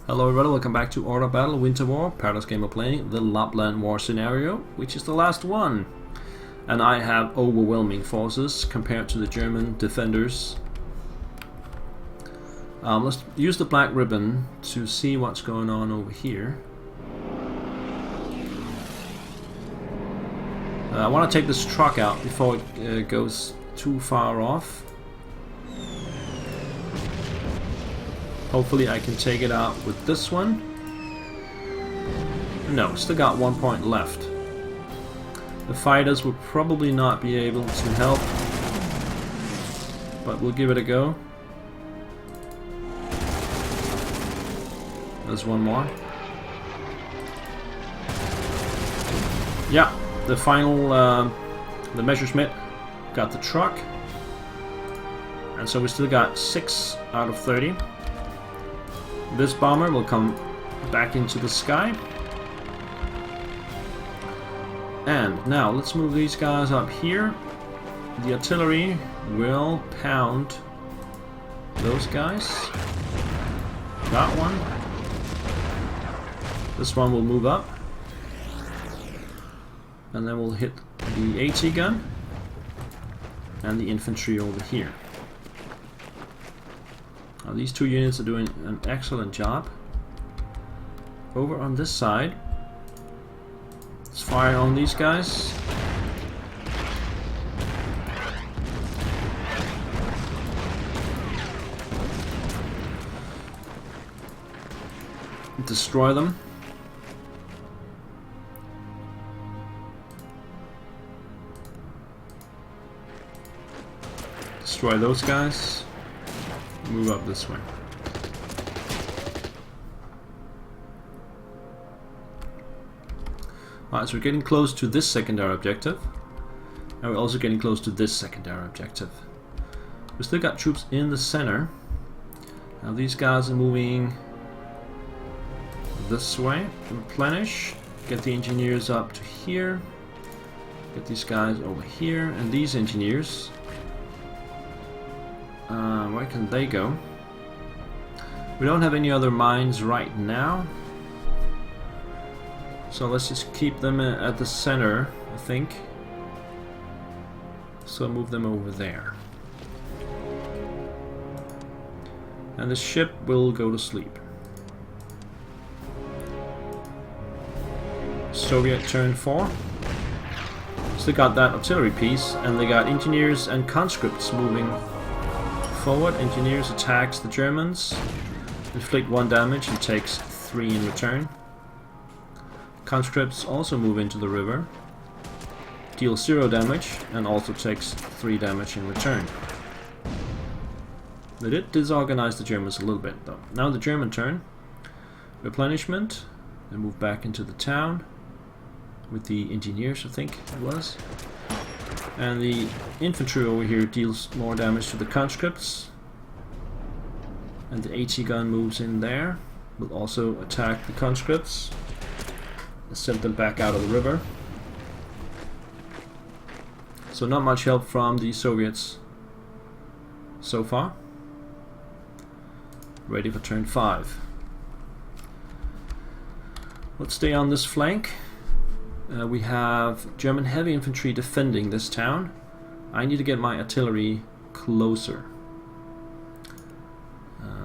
Hello everybody, welcome back to Order Battle Winter War. Paradox Gamer playing the Lapland War scenario, which is the last one. And I have overwhelming forces compared to the German defenders. Let's use the black ribbon to see what's going on over here. I want to take this truck out before it goes too far off. Hopefully I can take it out with this one. No, still got 1 point left. The fighters will probably not be able to help, but we'll give it a go. There's one more. Yeah, the final, the Messerschmitt got the truck. And so we still got 6 out of 30. This bomber will come back into the sky. And now let's move these guys up here. The artillery will pound those guys. That one. This one will move up. And then we'll hit the AT gun and the infantry over here. Now these two units are doing an excellent job. Over on this side, let's fire on these guys. Destroy them. Destroy those guys. Move up this way. Alright, so we're getting close to this secondary objective. And we're also getting close to this secondary objective. We still got troops in the center. Now these guys are moving this way. Replenish. Get the engineers up to here. Get these guys over here. And these engineers, where can they go? We don't have any other mines right now, so let's just keep them at the center, I think. So move them over there. And the ship will go to sleep. Soviet turn 4. Still got that artillery piece, and they got engineers and conscripts moving forward. Engineers attacks the Germans, inflict 1 damage and takes 3 in return. Conscripts also move into the river, deal 0 damage and also takes 3 damage in return. They did disorganize the Germans a little bit though. Now the German turn. Replenishment. They move back into the town with the engineers, I think it was. And the infantry over here deals more damage to the conscripts. And the AT gun moves in there. Will also attack the conscripts. Send them back out of the river. So not much help from the Soviets so far. Ready for turn 5. Let's stay on this flank. We have German heavy infantry defending this town. I need to get my artillery closer.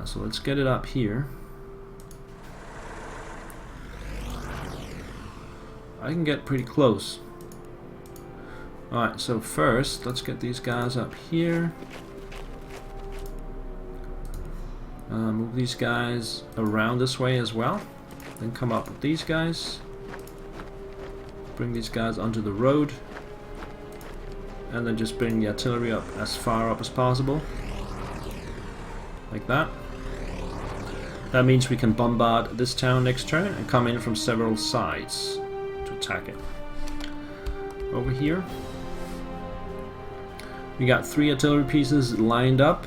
So let's get it up here. I can get pretty close. Alright, so first let's get these guys up here. Move these guys around this way as well. Then come up with these guys. Bring these guys onto the road. And then just bring the artillery up as far up as possible. Like that. That means we can bombard this town next turn and come in from several sides to attack it. Over here we got 3 artillery pieces lined up,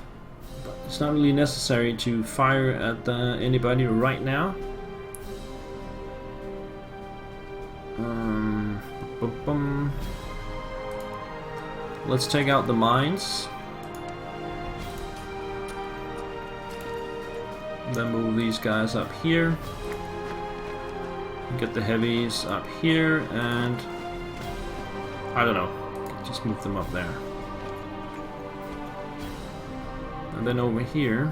but it's not really necessary to fire at anybody right now. Let's take out the mines. Then move these guys up here. Get the heavies up here, and I don't know, just move them up there. And then over here,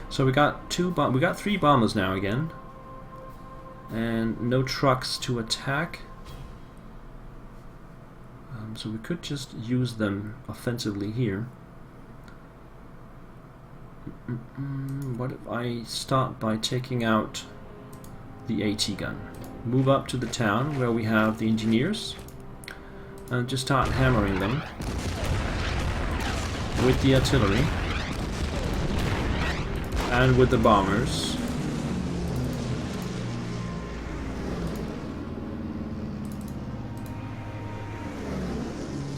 so we got three bombers now again, and no trucks to attack. So we could just use them offensively here. What if I start by taking out the AT gun? Move up to the town where we have the engineers and just start hammering them with the artillery and with the bombers.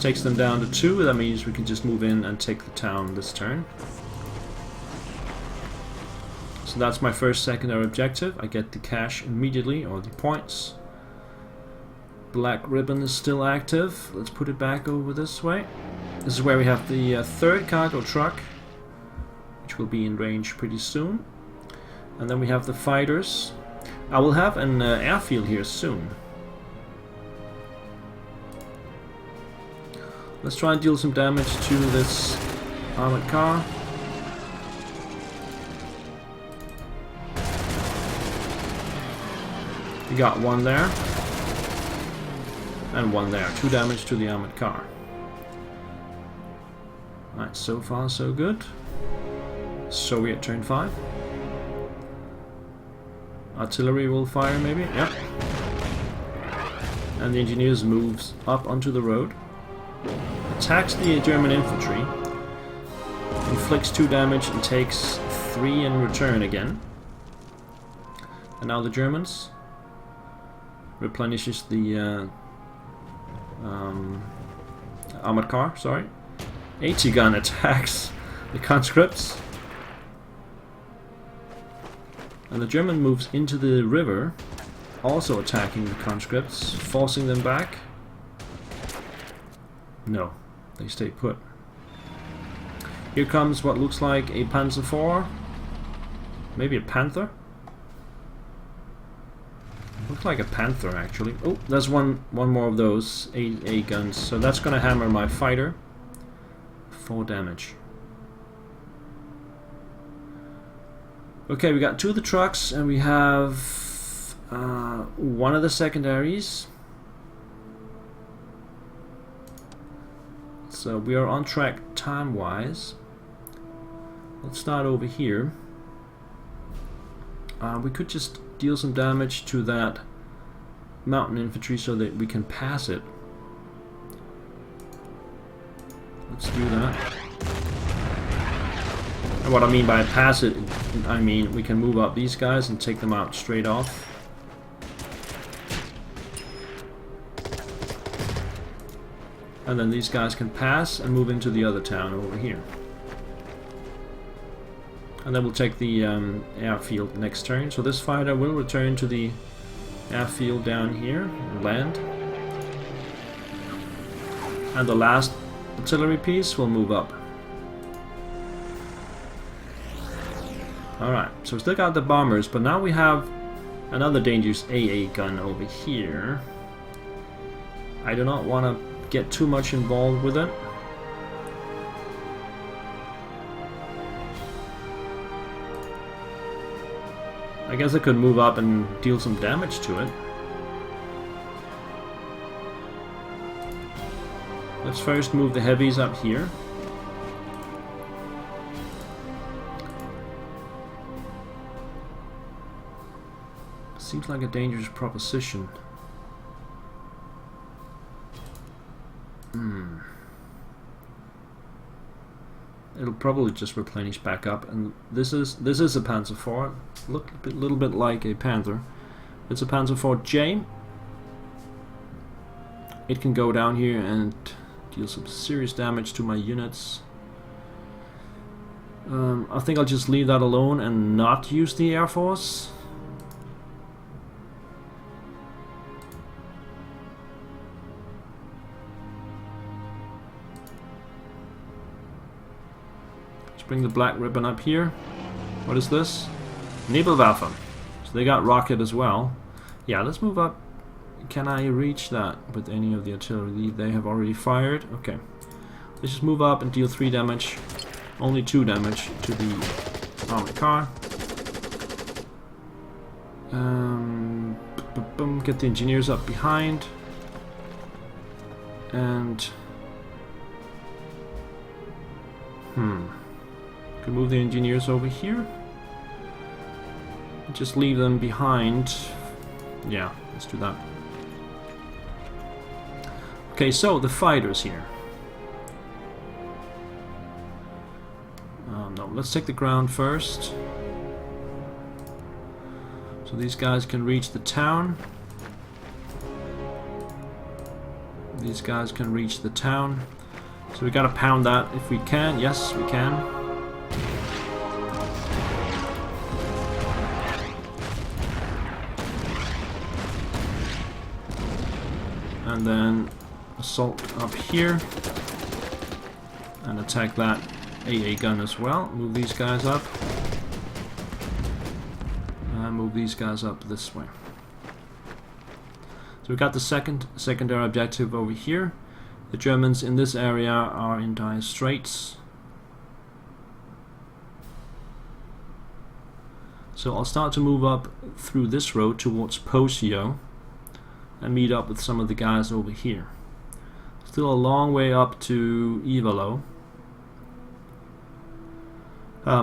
Takes them down to 2, that means we can just move in and take the town this turn. So that's my first secondary objective. I get the cash immediately, or the points. Black ribbon is still active. Let's put it back over this way. This is where we have the third cargo truck, which will be in range pretty soon. And then we have the fighters. I will have an airfield here soon. Let's try and deal some damage to this armored car. We got one there. And one there. 2 damage to the armored car. Alright, so far so good. Soviet turn 5. Artillery will fire maybe, yep. And the engineers moves up onto the road. Attacks the German infantry. Inflicts 2 damage and takes 3 in return again. And now the Germans replenishes the armored car, sorry. AT gun attacks the conscripts. And the German moves into the river, also attacking the conscripts, forcing them back. No, they stay put. Here comes what looks like a Panzer IV. Maybe a Panther? Looks like a Panther actually. Oh, there's one more of those A guns. So that's gonna hammer my fighter. 4 damage. Okay, we got 2 of the trucks and we have 1 of the secondaries. So we are on track time-wise. Let's start over here. We could just deal some damage to that mountain infantry so that we can pass it. Let's do that. And what I mean by pass it, I mean we can move up these guys and take them out straight off. And then these guys can pass and move into the other town over here. And then we'll take the airfield next turn. So this fighter will return to the airfield down here and land. And the last artillery piece will move up. Alright, so we still got the bombers, but now we have another dangerous AA gun over here. I do not want to get too much involved with it. I guess I could move up and deal some damage to it. Let's first move the heavies up here. Seems like a dangerous proposition. It'll probably just replenish back up, and this is a Panzer IV. Look a little bit like a Panther. It's a Panzer IV-J. It can go down here and deal some serious damage to my units. I think I'll just leave that alone and not use the Air Force. Bring the black ribbon up here. What is this? Nebelwaffe. So they got rocket as well. Yeah, let's move up. Can I reach that with any of the artillery? They have already fired. Okay. Let's just move up and deal 3 damage. Only 2 damage to the armored car. Get the engineers up behind. And... Can move the engineers over here. Just leave them behind. Yeah, let's do that. Okay, so the fighters here. No, let's take the ground first. So these guys can reach the town. These guys can reach the town. So we gotta pound that if we can. Yes, we can. And then assault up here. And attack that AA gun as well. Move these guys up. And move these guys up this way. So we got the secondary objective over here. The Germans in this area are in dire straits. So I'll start to move up through this road towards Posio and meet up with some of the guys over here. Still a long way up to Ivalo.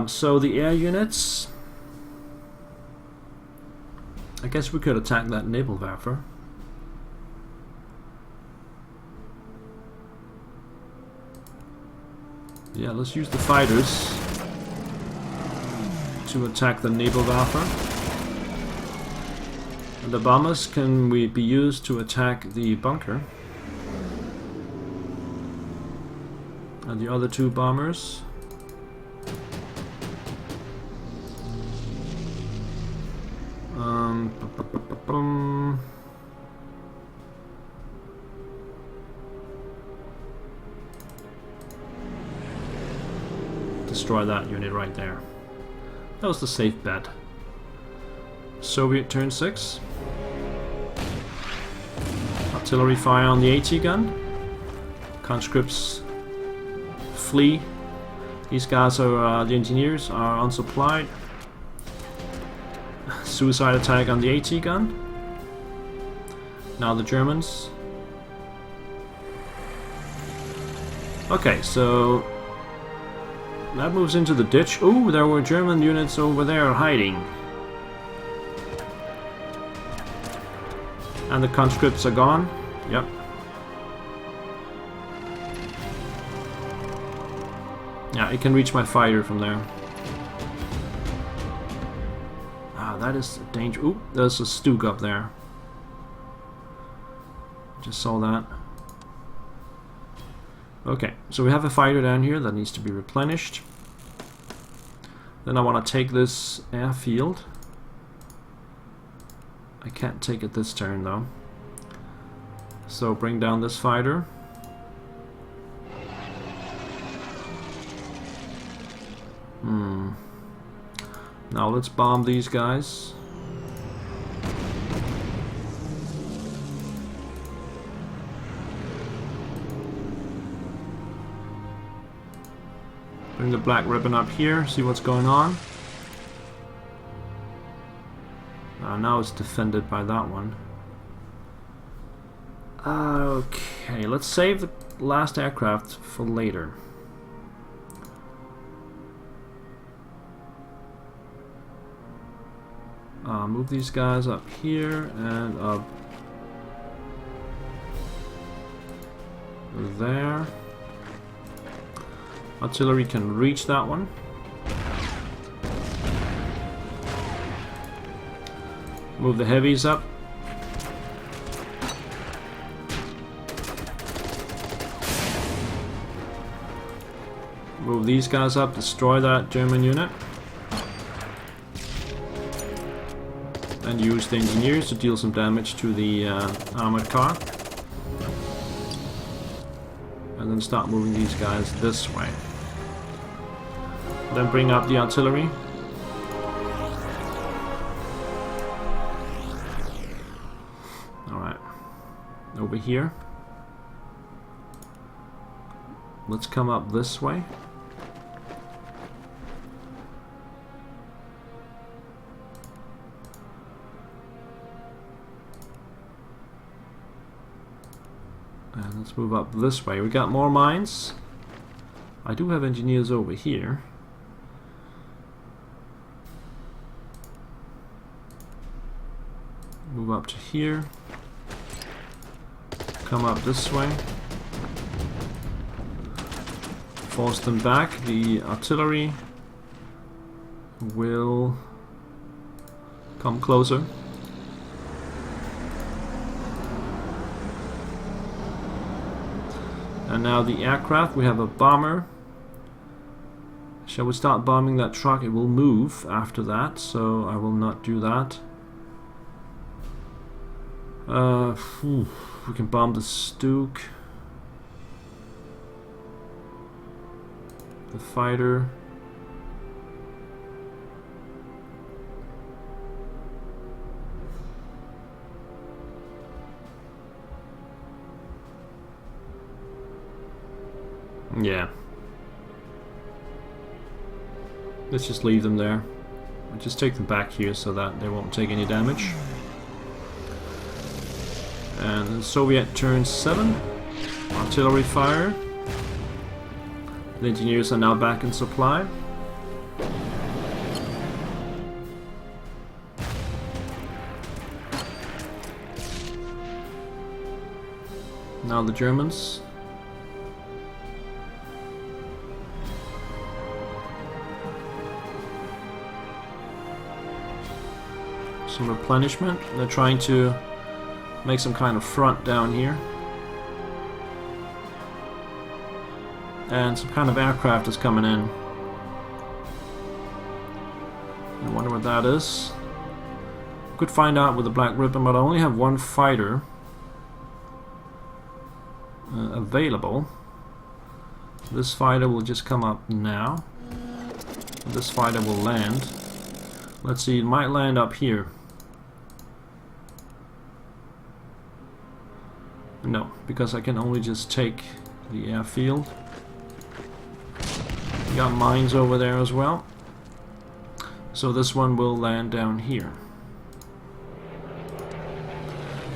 So the air units, I guess we could attack that Nebelwerfer. Yeah, let's use the fighters to attack the Nebelwerfer. And the bombers can be used to attack the bunker. And the other 2 bombers. Destroy that unit right there. That was the safe bet. Soviet turn 6. Artillery fire on the AT gun. Conscripts flee. These guys are the engineers are unsupplied. Suicide attack on the AT gun. Now the Germans. Okay, so that moves into the ditch. Ooh, there were German units over there hiding. And the conscripts are gone. Yep. Yeah, it can reach my fighter from there. Ah, that is a danger. Ooh, there's a Stug up there. Just saw that. Okay, so we have a fighter down here that needs to be replenished. Then I want to take this airfield. I can't take it this turn though. So bring down this fighter. Now let's bomb these guys. Bring the black ribbon up here, see what's going on. Now it's defended by that one. Okay, let's save the last aircraft for later. Move these guys up here and up there. Artillery can reach that one. Move the heavies up. Move these guys up, destroy that German unit. And use the engineers to deal some damage to the armored car. And then start moving these guys this way. Then bring up the artillery. over here. Let's come up this way. And let's move up this way. We got more mines. I do have engineers over here. Move up to here. Come up this way. Force them back. The artillery will come closer. And now the aircraft, we have a bomber. Shall we start bombing that truck? It will move after that, so I will not do that. We can bomb the Stuke. The fighter. Yeah. Let's just leave them there. I'll just take them back here so that they won't take any damage. And the Soviet turn 7. Artillery fire. The engineers are now back in supply. Now the Germans. Some replenishment. They're trying to make some kind of front down here. And some kind of aircraft is coming in. I wonder what that is. Could find out with the Black Ribbon, but I only have one fighter available. This fighter will just come up now. This fighter will land. Let's see, it might land up here. No, because I can only just take the airfield. Got mines over there as well. So this one will land down here.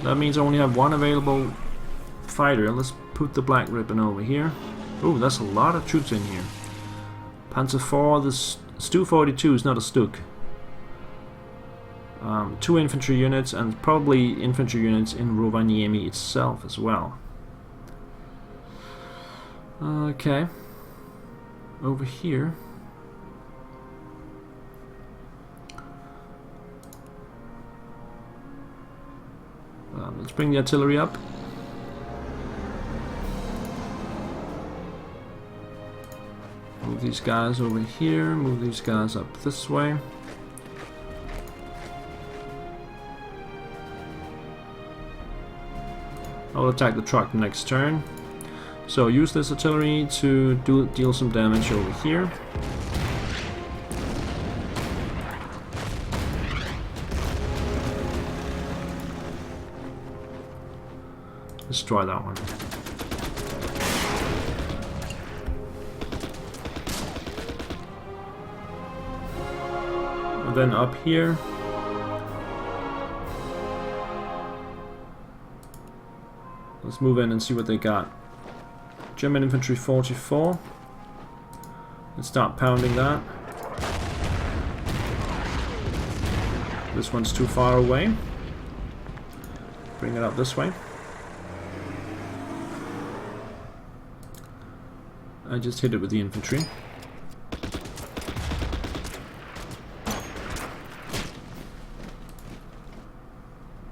That means I only have one available fighter. Let's put the Black Ribbon over here. Oh, that's a lot of troops in here. Panzer IV, the Stu-42 is not a Stuk. 2 infantry units and probably infantry units in Rovaniemi itself as well. Okay. Over here. Let's bring the artillery up. Move these guys over here, move these guys up this way. I'll attack the truck next turn. So use this artillery to deal some damage over here. Destroy that one. And then up here. Let's move in and see what they got. German infantry 44. Let's start pounding that. This one's too far away. Bring it up this way. I just hit it with the infantry.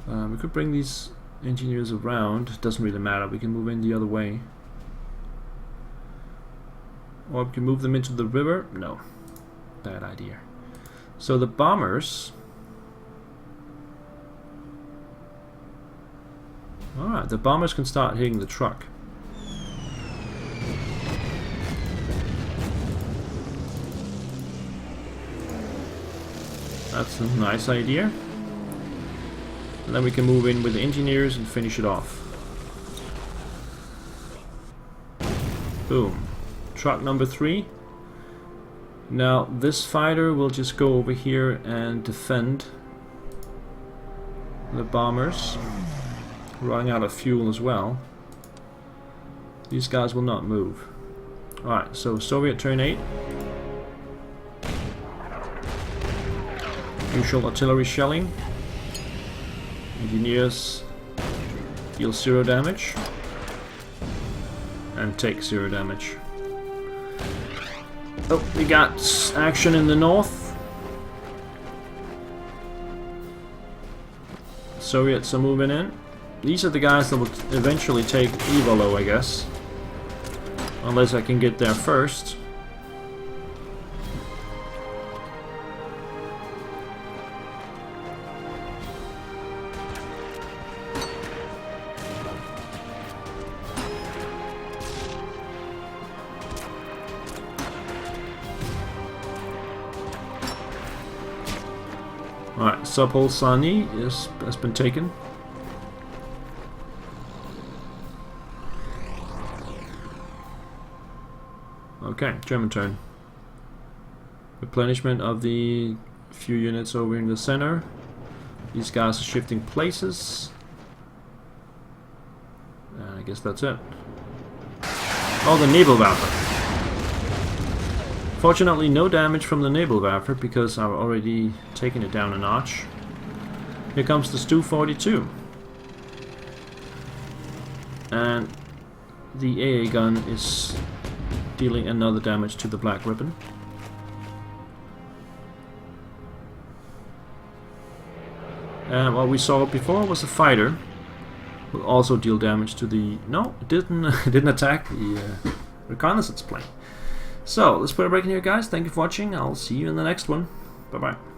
We could bring these engineers around. Doesn't really matter. We can move in the other way. Or we can move them into the river. No. Bad idea. So the bombers. Alright, the bombers can start hitting the truck. That's a nice idea. And then we can move in with the engineers and finish it off. Boom. Truck number 3. Now this fighter will just go over here and defend the bombers. Running out of fuel as well. These guys will not move. Alright, so Soviet turn 8. Usual artillery shelling. Engineers deal 0 damage. And take 0 damage. Oh, we got action in the north. Soviets are moving in. These are the guys that will eventually take Ivalo, I guess. Unless I can get there first. Alright, Subhol Sani has been taken. Okay, German turn. Replenishment of the few units over in the center. These guys are shifting places. And I guess that's it. Oh, the Nebelwerfer. Fortunately, no damage from the Nebelwerfer because I've already taken it down a notch. Here comes the Stu-42. And the AA gun is dealing another damage to the Black Ribbon. And what we saw before was a fighter. Will also deal damage to the... No, it didn't, it didn't attack the reconnaissance plane. So, let's put a break in here, guys. Thank you for watching. I'll see you in the next one. Bye-bye.